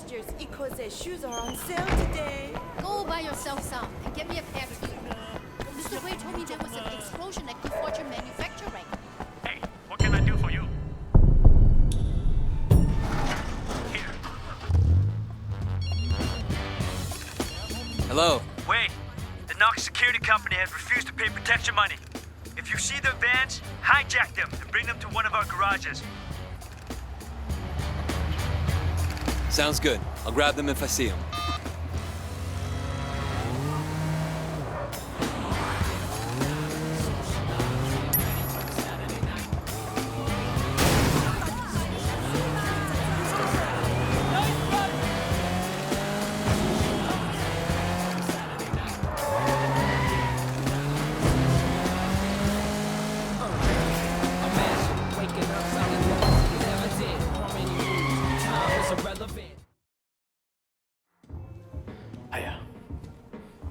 sisters because their shoes are on sale today. Go buy yourself some and get me a pair too. Mr. Wei told me there was an explosion at Good Fortune Manufacturing. Hey, what can I do for you? Here. Hello. Wait, the Knox security company has refused to pay protection money. If you see their vans, hijack them and bring them to one of our garages. Sounds good. I'll grab them if I see them.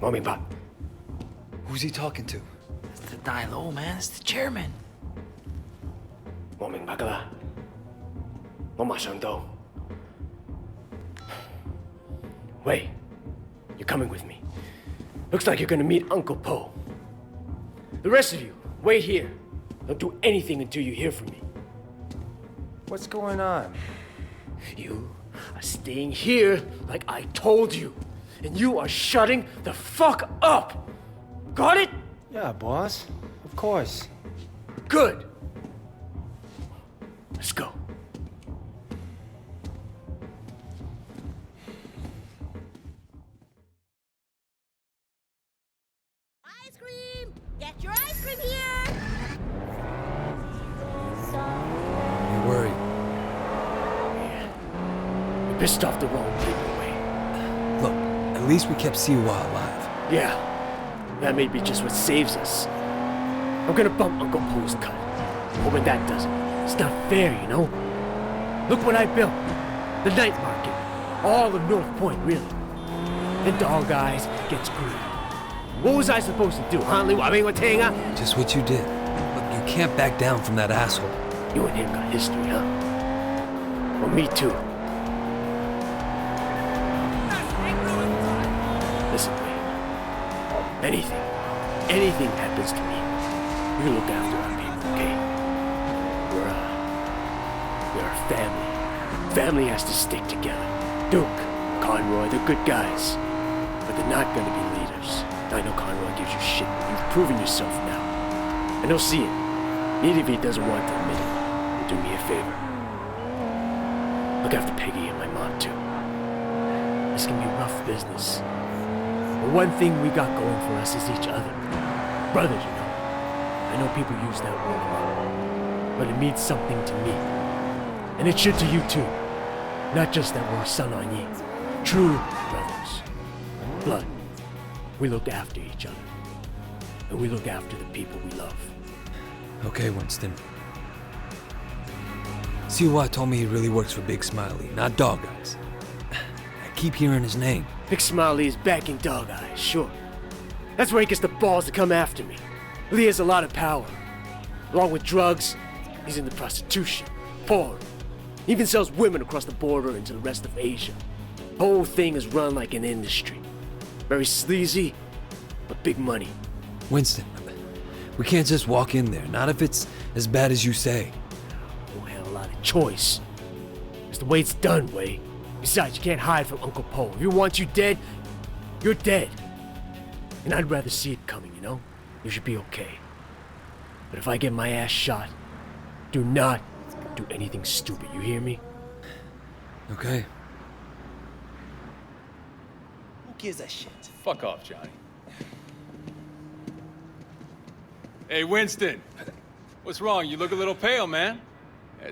Mommy, Pop. Who's he talking to? It's the Dai-Lo, man. It's the chairman. Mommy, Bakala. Mama Shangdo. Wait. You're coming with me. Looks like you're gonna meet Uncle Po. The rest of you, wait here. Don't do anything until you hear from me. What's going on? You are staying here like I told you. And you are shutting the fuck up! Got it? Yeah, boss. Of course. Good. Let's go. Ice cream! Get your ice cream here! You worried? Yeah. You pissed off the wrong people, Wei. Look, at least we kept Siwa alive. Yeah. That may be just what saves us. I'm gonna bump Uncle Po's cut. But when that doesn't, it's not fair, you know? Look what I built. The night market. All of North Point, really. The dog eyes get screwed. What was I supposed to do, huh? Just what you did. Look, you can't back down from that asshole. You and him got history, huh? Well, me too. Listen, Wei. Anything happens to me, you look after our people, okay? We're a family. Family has to stick together. Duke, Conroy, they're good guys. But they're not gonna be leaders. I know Conroy gives you shit, but you've proven yourself now. And he'll see it. Even if he doesn't want to admit it, do me a favor. Look after Peggy and my mom, too. This can be rough business. But one thing we got going for us is each other. Brothers, you know. I know people use that word a lot, but it means something to me. And it should to you, too. Not just that we're son on ye. True brothers. Blood. We look after each other. And we look after the people we love. Okay, Winston. Siwa told me he really works for Big Smiley, not Dog Eyes. I keep hearing his name. Big Smiley is backing Dog Eyes, sure. That's where he gets the balls to come after me. Lee has a lot of power. Along with drugs, he's into prostitution, porn. He even sells women across the border into the rest of Asia. The whole thing is run like an industry. Very sleazy, but big money. Winston, we can't just walk in there, not if it's as bad as you say. We don't have a lot of choice. It's the way it's done, Wei. Besides, you can't hide from Uncle Po. If he wants you dead, you're dead. And I'd rather see it coming, you know? You should be okay. But if I get my ass shot, do not do anything stupid, you hear me? Okay. Who gives a shit? Fuck off, Johnny. Hey, Winston. What's wrong? You look a little pale, man.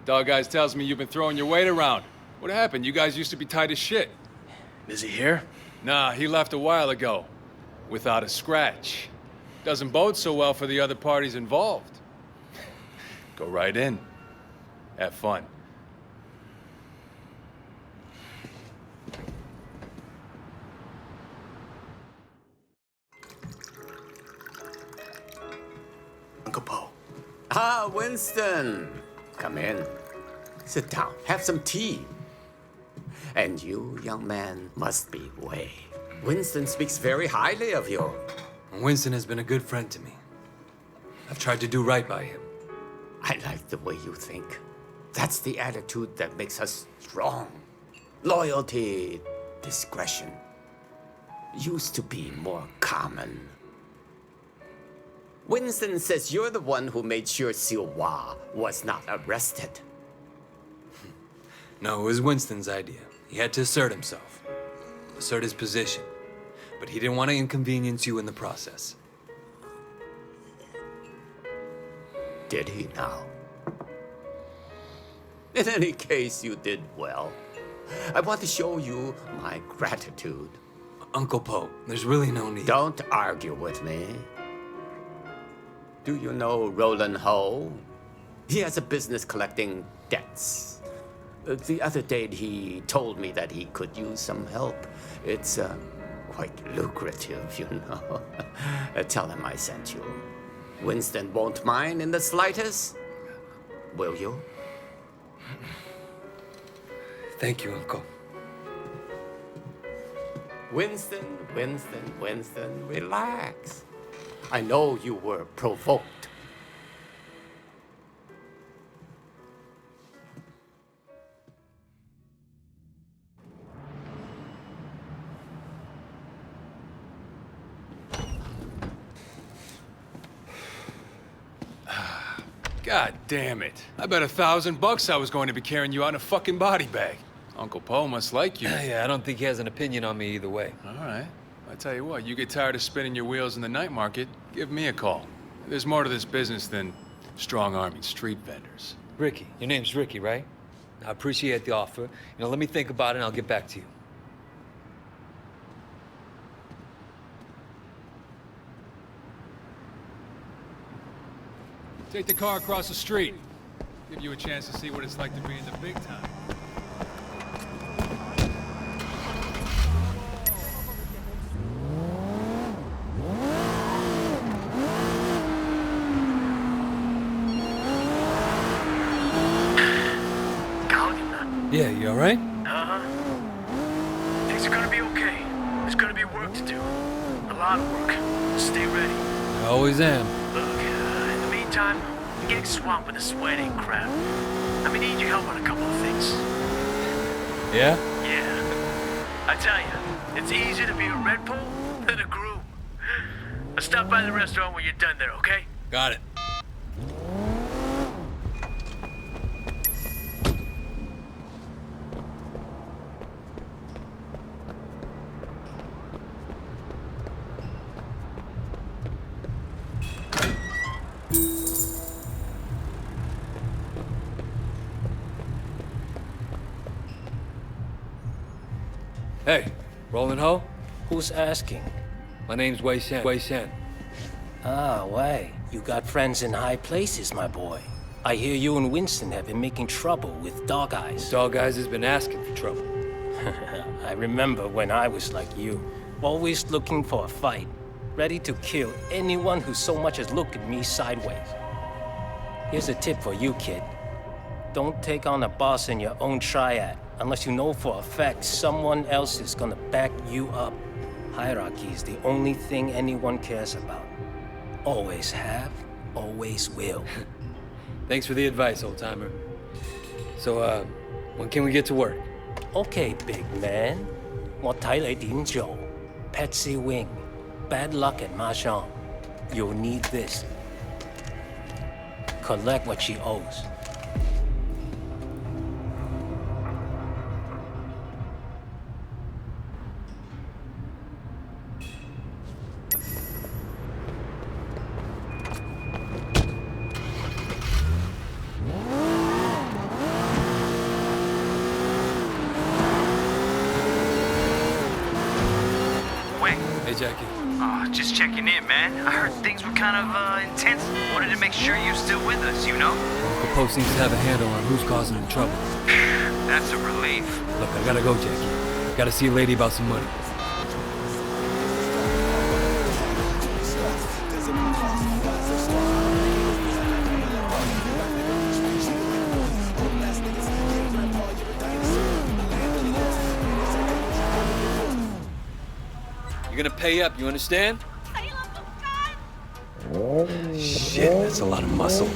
Dog Eyes tells me you've been throwing your weight around. What happened? You guys used to be tight as shit. Is he here? Nah, he left a while ago. Without a scratch. Doesn't bode so well for the other parties involved. Go right in. Have fun. Uncle Po. Ah, Winston. Come in. Sit down. Have some tea. And you, young man, must be Wei. Winston speaks very highly of you. Winston has been a good friend to me. I've tried to do right by him. I like the way you think. That's the attitude that makes us strong. Loyalty, discretion. Used to be more common. Winston says you're the one who made sure Siwa was not arrested. No, it was Winston's idea. He had to assert himself, assert his position. But he didn't want to inconvenience you in the process. Did he now? In any case, you did well. I want to show you my gratitude. Uncle Po, there's really no need. Don't argue with me. Do you know Roland Ho? He has a business collecting debts. The other day, he told me that he could use some help. It's quite lucrative, you know. Tell him I sent you. Winston won't mind in the slightest. Will you? Thank you, Uncle. Winston, relax. I know you were provoked. God damn it. I bet $1,000 I was going to be carrying you out in a fucking body bag. Uncle Po must like you. Yeah, I don't think he has an opinion on me either way. All right. I tell you what, you get tired of spinning your wheels in the night market, give me a call. There's more to this business than strong-arming street vendors. Ricky, your name's Ricky, right? I appreciate the offer. Let me think about it and I'll get back to you. Take the car across the street. Give you a chance to see what it's like to be in the big time. Yeah, you all right? Uh-huh. Things are gonna be okay. There's gonna be work to do. A lot of work. Stay ready. I always am. Look, in the meantime, I'm getting swamped with this sweating crap. I'm gonna need your help on a couple of things. Yeah? Yeah. I tell you, it's easier to be a Red Bull than a groom. I'll stop by the restaurant when you're done there, okay? Got it. Hey, Roland Ho? Who's asking? My name's Wei Shen. Wei Shen. Ah, Wei. You got friends in high places, my boy. I hear you and Winston have been making trouble with Dog Eyes. Dog Eyes has been asking for trouble. I remember when I was like you, always looking for a fight, ready to kill anyone who so much as looked at me sideways. Here's a tip for you, kid. Don't take on a boss in your own triad unless you know for a fact someone else is gonna back you up. Hierarchy is the only thing anyone cares about. Always have, always will. Thanks for the advice, old-timer. So, when can we get to work? Okay, big man. 我睇你點做. Patsy Wing. Bad luck at Mahjong. You'll need this. Collect what she owes. Jackie. Just checking in, man. I heard things were kind of intense. Wanted to make sure you're still with us, you know? Uncle Po seems to have a handle on who's causing the trouble. That's a relief. Look, I gotta go, Jackie. Gotta see a lady about some money. gonna pay up, you understand? Shit, that's a lot of muscle.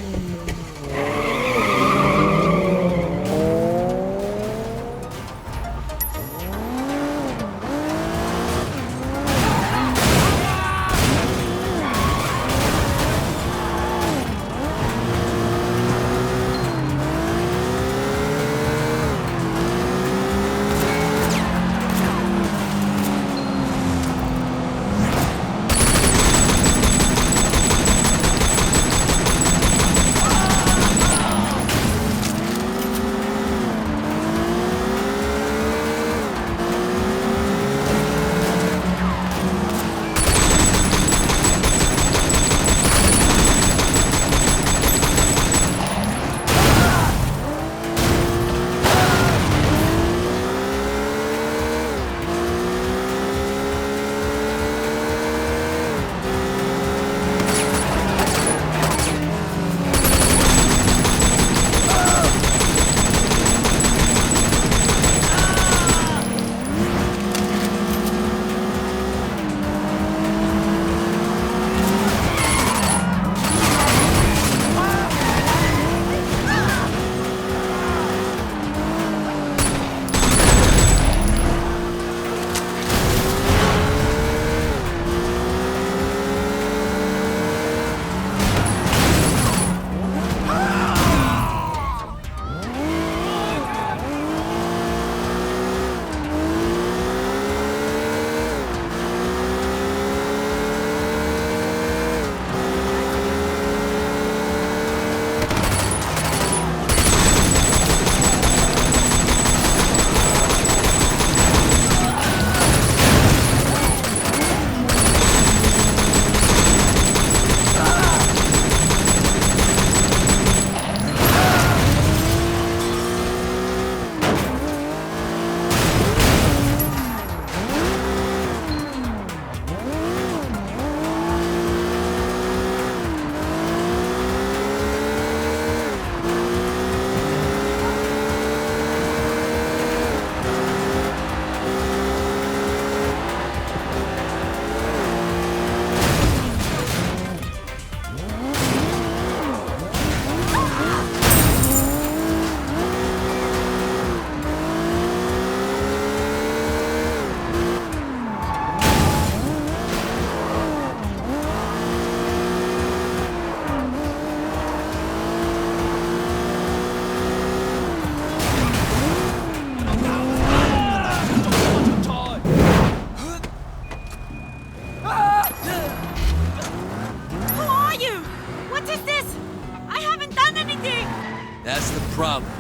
problem.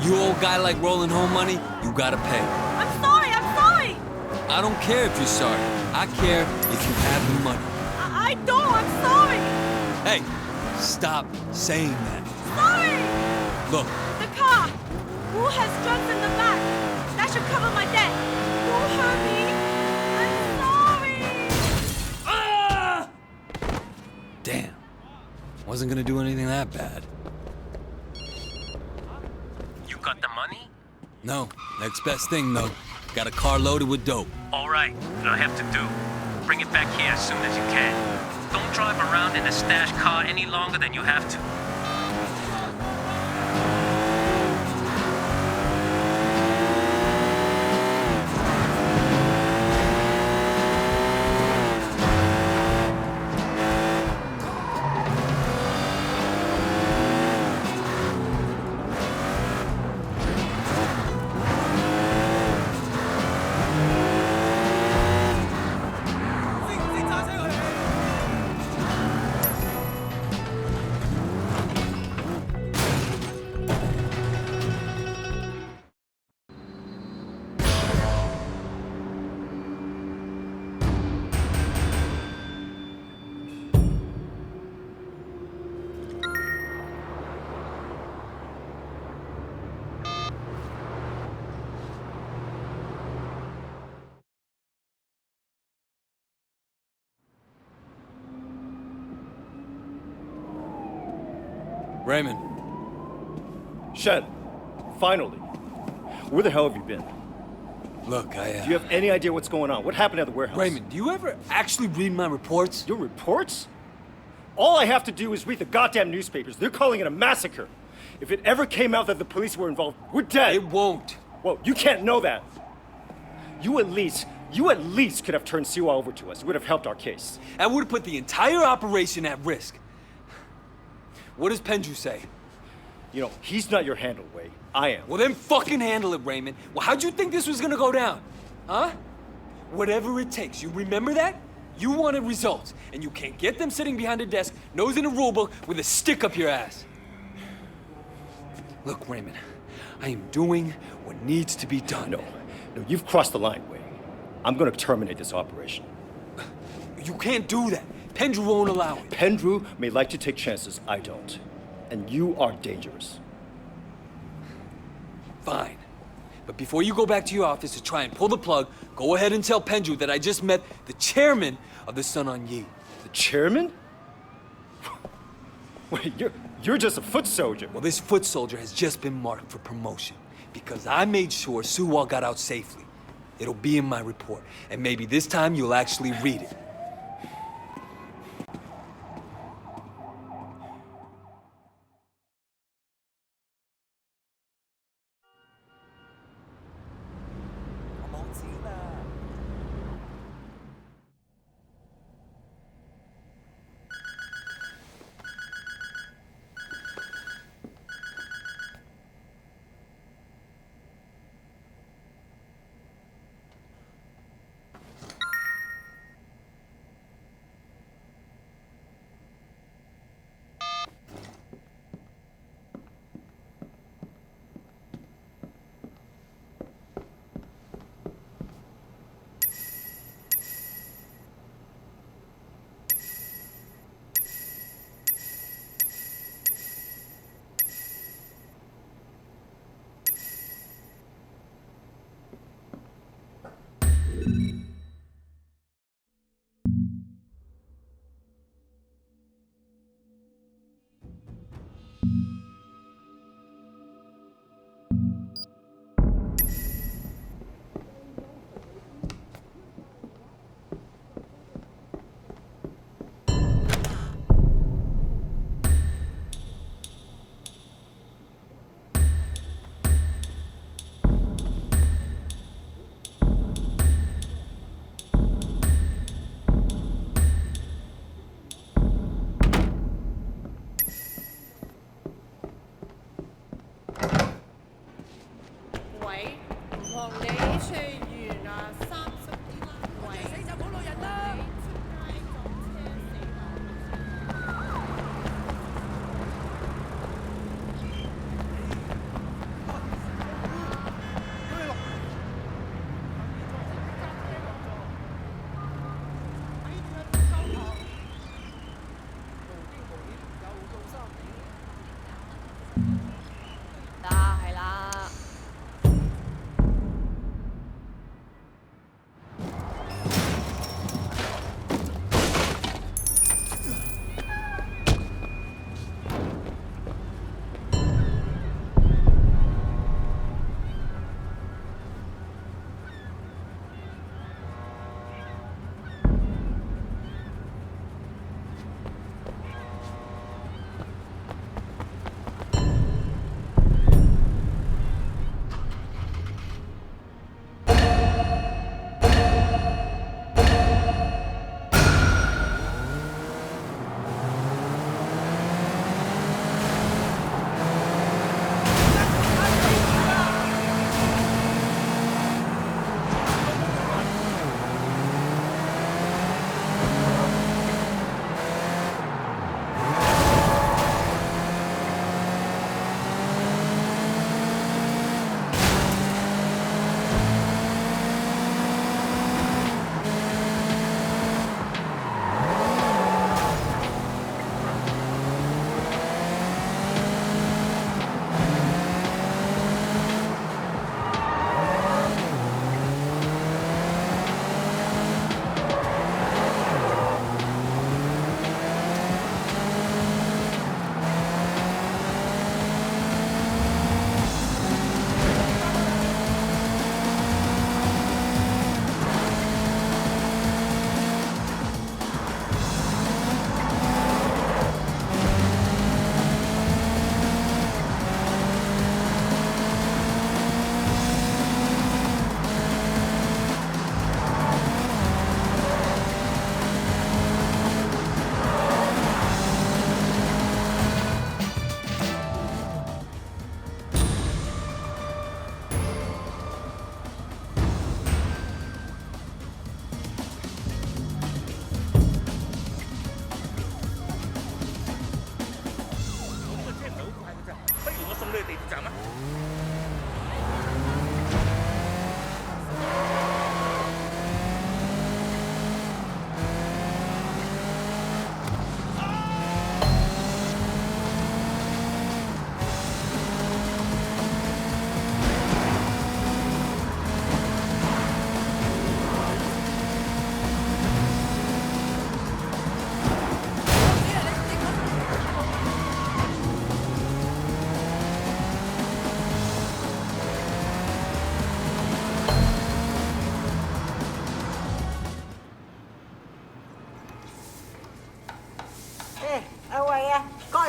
You old guy like rolling home money, you gotta pay. I'm sorry, I'm sorry! I don't care if you're sorry. I care if you have the money. I don't, I'm sorry! Hey, stop saying that. Sorry! Look. The car! Who has drugs in the back? That should cover my debt. Don't hurt me. I'm sorry! Ah! Damn. Wasn't gonna do anything that bad. You got the money? No. Next best thing, though. Got a car loaded with dope. All right. What I have to do, bring it back here as soon as you can. Don't drive around in a stash car any longer than you have to. Raymond. Shen, finally. Where the hell have you been? Look, Do you have any idea what's going on? What happened at the warehouse? Raymond, do you ever actually read my reports? Your reports? All I have to do is read the goddamn newspapers. They're calling it a massacre. If it ever came out that the police were involved, we're dead. It won't. Well, you can't know that. You at least could have turned Siwa over to us. It would have helped our case. That would have put the entire operation at risk. What does Pendrew say? You know, he's not your handle, Wei. I am. Well, then fucking handle it, Raymond. Well, how'd you think this was gonna go down? Huh? Whatever it takes, you remember that? You wanted results, and you can't get them sitting behind a desk, nose in a rulebook, with a stick up your ass. Look, Raymond, I am doing what needs to be done. No, you've crossed the line, Wei. I'm gonna terminate this operation. You can't do that. Pendrew won't allow it. Pendrew may like to take chances, I don't. And you are dangerous. Fine. But before you go back to your office to try and pull the plug, go ahead and tell Pendrew that I just met the chairman of the Sun On Yi. The chairman? Wait, you're just a foot soldier. Well, this foot soldier has just been marked for promotion because I made sure Suwa got out safely. It'll be in my report, and maybe this time you'll actually read it.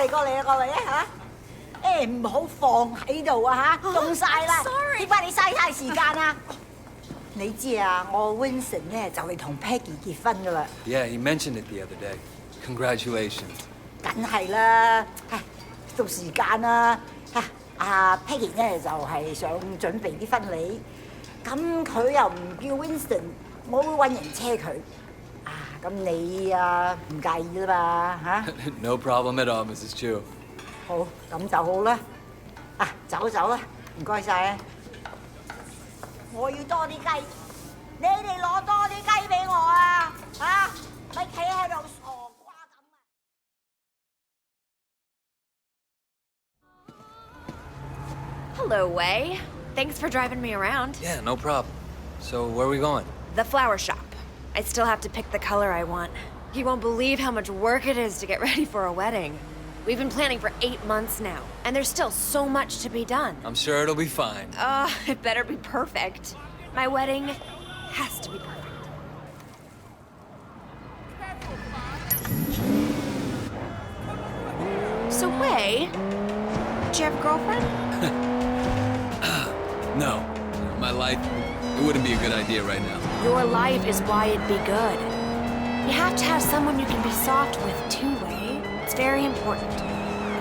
嚟過嚟啊過嚟啊嚇！誒唔好放喺度啊嚇，凍晒啦！點解你嘥太時間啊？你知啊，我 Winston 咧就嚟同 Peggy 結婚噶啦。Yeah, he mentioned it the other day. Congratulations. 梗係啦，到時間啦。阿 Peggy 咧就係想準備啲婚禮，咁佢又唔叫 Winston，我會揾人車佢。咁你唔介意啦嘛嚇 No problem at all, Mrs. Chu. 好，咁就好啦。走啦，唔該晒啊！我要多啲雞，你哋攞多啲雞俾我啊！咪企喺度傻瓜咁啊！ Hello, Wei. Thanks for driving me around. Yeah, no problem. So, where are we going? The flower shop. I still have to pick the color I want. You won't believe how much work it is to get ready for a wedding. We've been planning for 8 months now, and there's still so much to be done. I'm sure it'll be fine. It better be perfect. My wedding has to be perfect. So, Wei, do you have a girlfriend? No. My life, it wouldn't be a good idea right now. Your life is why it'd be good. You have to have someone you can be soft with too, Wei. It's very important.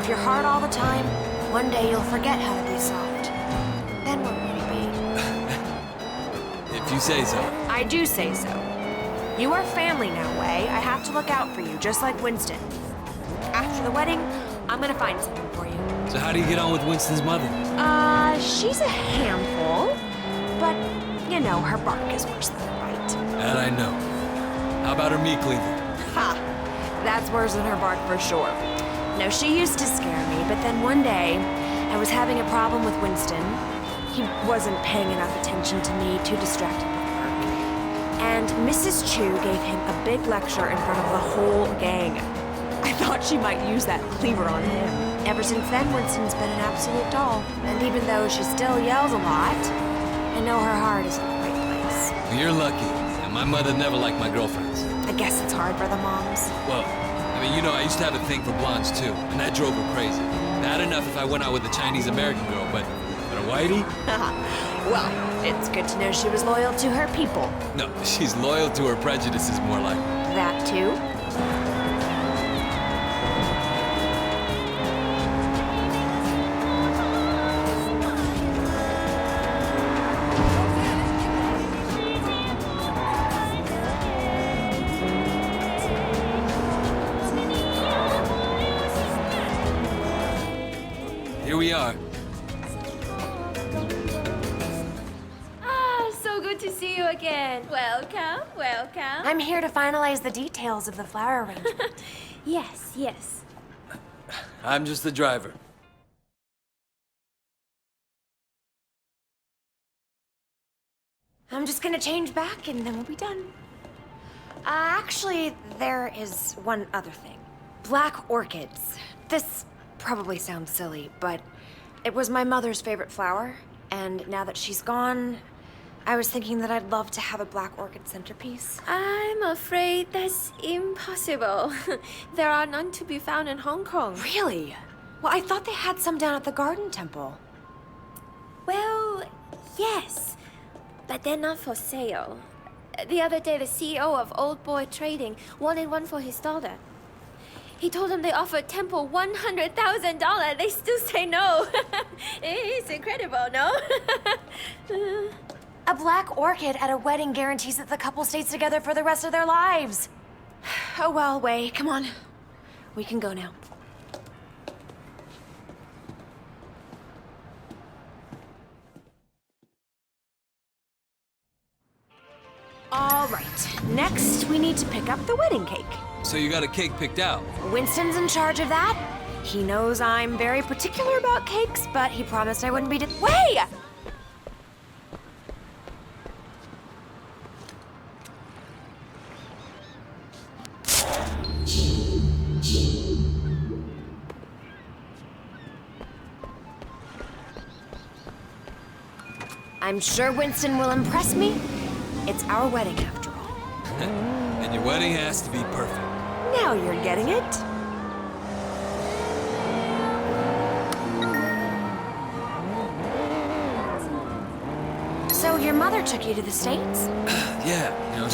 If you're hard all the time, one day you'll forget how to be soft. Then what will you be? If you say so. I do say so. You are family now, Wei. I have to look out for you, just like Winston. After the wedding, I'm gonna find something for you. So how do you get on with Winston's mother? She's a handful, but, you know, her bark is worse than her bite. That I know. How about her meat cleaver? Ha! That's worse than her bark for sure. No, she used to scare me, but then one day, I was having a problem with Winston. He wasn't paying enough attention to me, too distracted with work. And Mrs. Chu gave him a big lecture in front of the whole gang. I thought she might use that cleaver on him. Ever since then, Winston's been an absolute doll. And even though she still yells a lot, I know her heart is in the right place. Well, you're lucky. And my mother never liked my girlfriends. I guess it's hard for the moms. Well, I mean, you know, I used to have a thing for blondes too, and that drove her crazy. Bad enough if I went out with a Chinese-American girl, but a whitey? Well, it's good to know she was loyal to her people. No, she's loyal to her prejudices, more like. That too? Here we are. So good to see you again. Welcome, welcome. I'm here to finalize the details of the flower arrangement. Yes. I'm just the driver. I'm just gonna change back and then we'll be done. Actually, there is one other thing. Black orchids. This probably sounds silly, but it was my mother's favorite flower, and now that she's gone, I was thinking that I'd love to have a black orchid centerpiece. I'm afraid that's impossible. There are none to be found in Hong Kong. Really? Well, I thought they had some down at the Garden Temple. Well, yes, but they're not for sale. The other day, the CEO of Old Boy Trading wanted one for his daughter. He told them they offered Temple $100,000. They still say no. It's incredible, no? A black orchid at a wedding guarantees that the couple stays together for the rest of their lives. Oh well, Wei, come on. We can go now. All right, next we need to pick up the wedding cake. So you got a cake picked out? Winston's in charge of that. He knows I'm very particular about cakes, but he promised I wouldn't be Wei! I'm sure Winston will impress me. It's our wedding after all. And your wedding has to be perfect. Now you're getting it. So your mother took you to the States? Yeah, you know.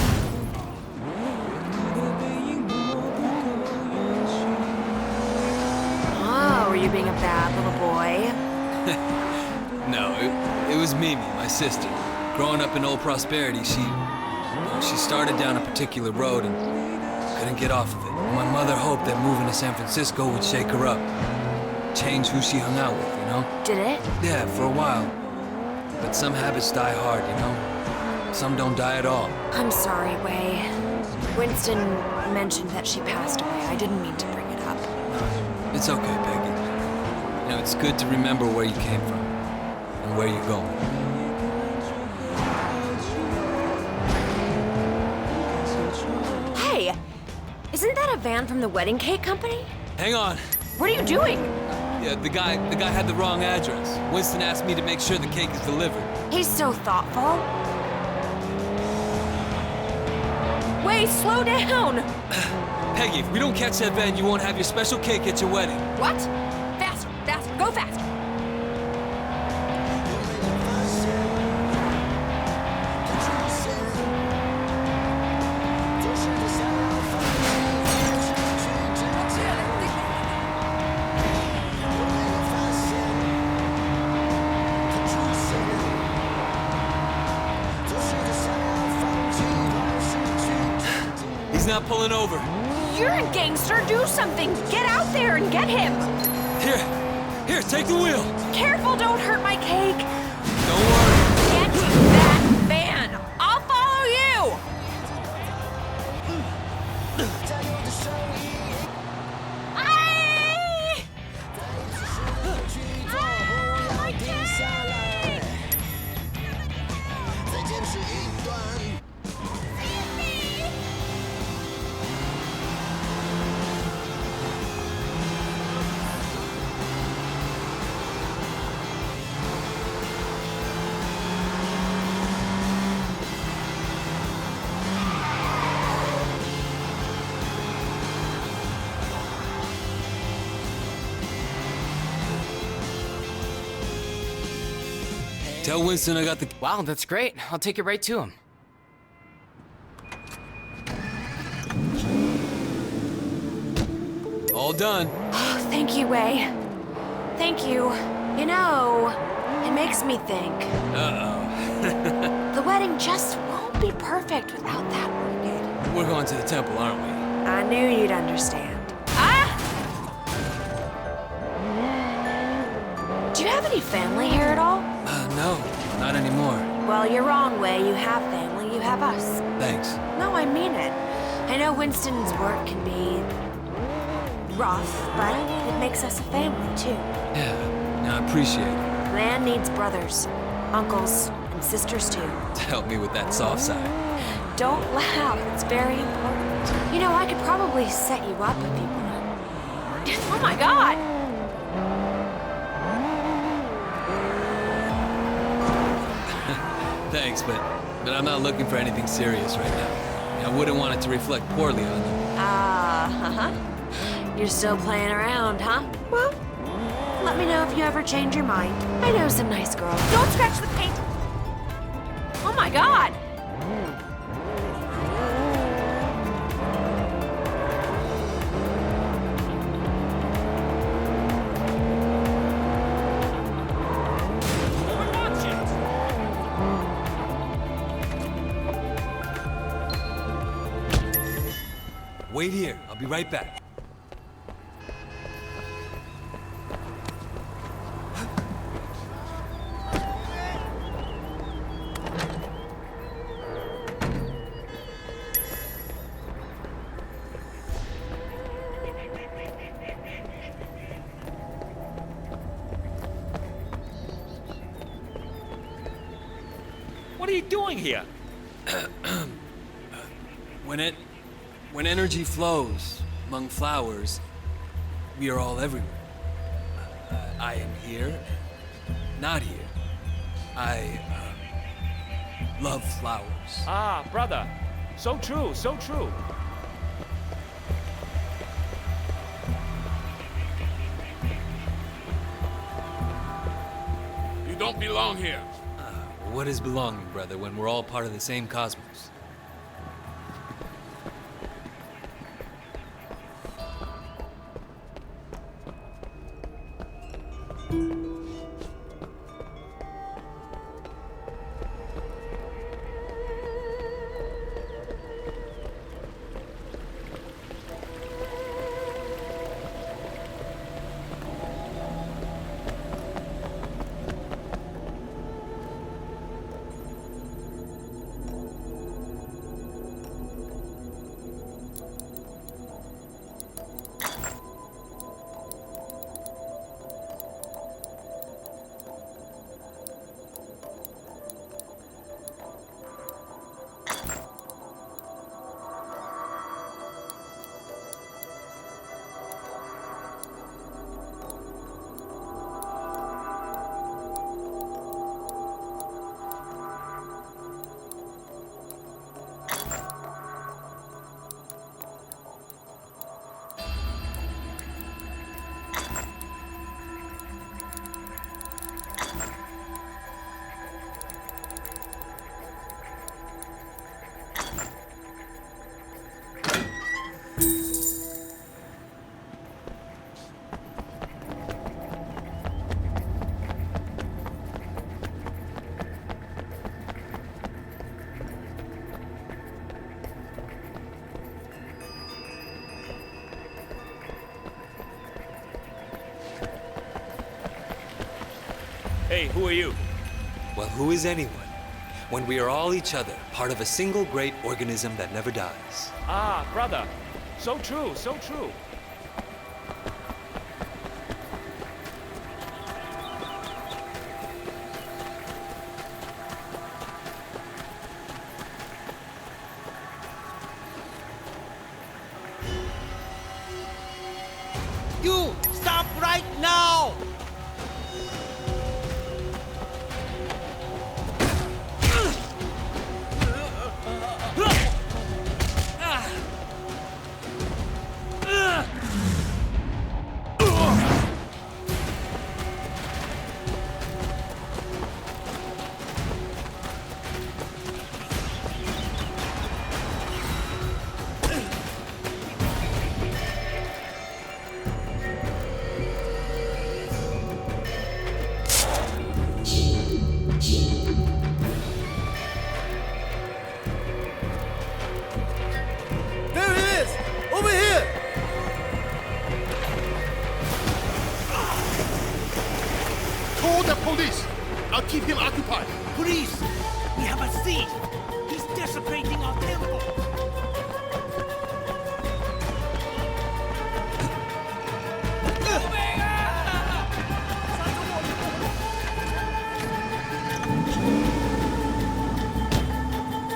Oh, were you being a bad little boy? No, it was Mimi, my sister. Growing up in Old Prosperity, she started down a particular road and couldn't get off of it. My mother hoped that moving to San Francisco would shake her up. Change who she hung out with, you know? Did it? Yeah, for a while. But some habits die hard, you know? Some don't die at all. I'm sorry, Wei. Winston mentioned that she passed away. I didn't mean to bring it up. It's okay, Peggy. You know, it's good to remember where you came from and where you're going. Hey! Isn't that a van from the wedding cake company? Hang on. What are you doing? Yeah, the guy had the wrong address. Winston asked me to make sure the cake is delivered. He's so thoughtful. Wait, slow down! Peggy, if we don't catch that van, you won't have your special cake at your wedding. What? Faster, faster, go faster! He's not pulling over. You're a gangster, do something! Get out there and get him! Here, take the wheel. Careful, don't hurt my cake! Don't worry. Get to that van! I'll follow you! My cake! Tell Winston I got the... Wow, that's great. I'll take it right to him. All done. Oh, thank you, Wei. Thank you. You know, it makes me think. Uh-oh. The wedding just won't be perfect without that orchid. We're going to the temple, aren't we? I knew you'd understand. Ah! Do you have any family here at all? No, not anymore. Well, you're wrong, Wei. You have family, you have us. Thanks. No, I mean it. I know Winston's work can be rough, but it makes us a family, too. Yeah, I appreciate it. Man needs brothers, uncles, and sisters, too. To help me with that soft side. Don't laugh, it's very important. You know, I could probably set you up if you want. Oh my god! Thanks, but I'm not looking for anything serious right now. I wouldn't want it to reflect poorly on you. Uh-huh. You're still playing around, huh? Well, let me know if you ever change your mind. I know some nice girls. Don't scratch the paint! Oh my god! Wait here. I'll be right back. What are you doing here? When energy flows among flowers, we are all everywhere. I am here, not here. I love flowers. Ah, brother. So true, so true. You don't belong here. What is belonging, brother, when we're all part of the same cosmos? Hey, who are you? Well, who is anyone? When we are all each other, part of a single great organism that never dies. Ah, brother. So true, so true. You stop right now! Police! I'll keep him occupied. Police! We have a thief! He's desecrating our temple!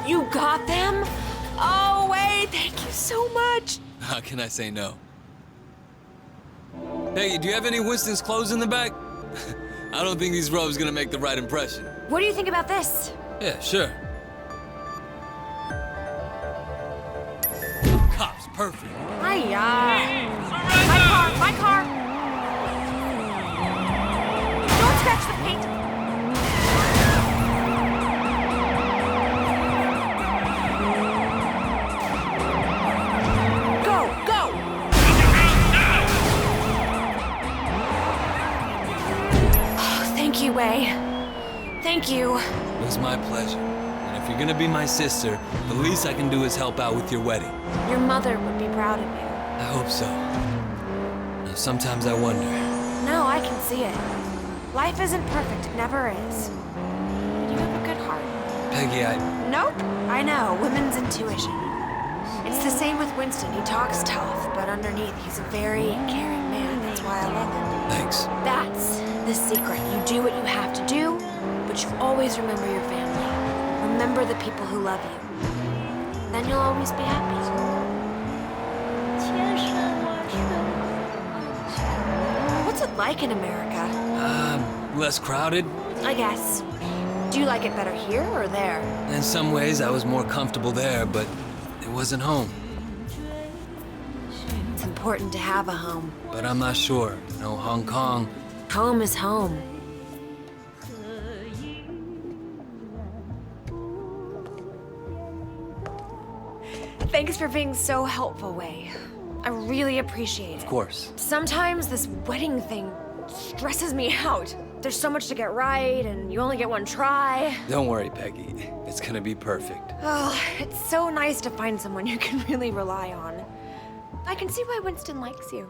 You got them? Oh, Wei, thank you so much. How can I say no? Hey, do you have any Winston's clothes in the back? I don't think these robes gonna make the right impression. What do you think about this? Yeah, sure. Cops, perfect. Hiya. My car. Don't scratch the paint. Go. Oh, thank you, Wei. Thank you. It was my pleasure. And if you're gonna be my sister, the least I can do is help out with your wedding. Your mother would be proud of you. I hope so. Now, sometimes I wonder. No, I can see it. Life isn't perfect, it never is. But you have a good heart. Peggy, Nope, I know, women's intuition. It's the same with Winston. He talks tough, but underneath he's a very caring man. That's why I love him. Thanks. That's the secret. You do what you have to do, but you always remember your family. Remember the people who love you. Then you'll always be happy. What's it like in America? Less crowded. I guess. Do you like it better here or there? In some ways, I was more comfortable there, but it wasn't home. It's important to have a home. But I'm not sure. You know, Hong Kong. Home is home. Thanks for being so helpful, Wei. I really appreciate it. Of course. Sometimes this wedding thing stresses me out. There's so much to get right, and you only get one try. Don't worry, Peggy. It's gonna be perfect. Oh, it's so nice to find someone you can really rely on. I can see why Winston likes you.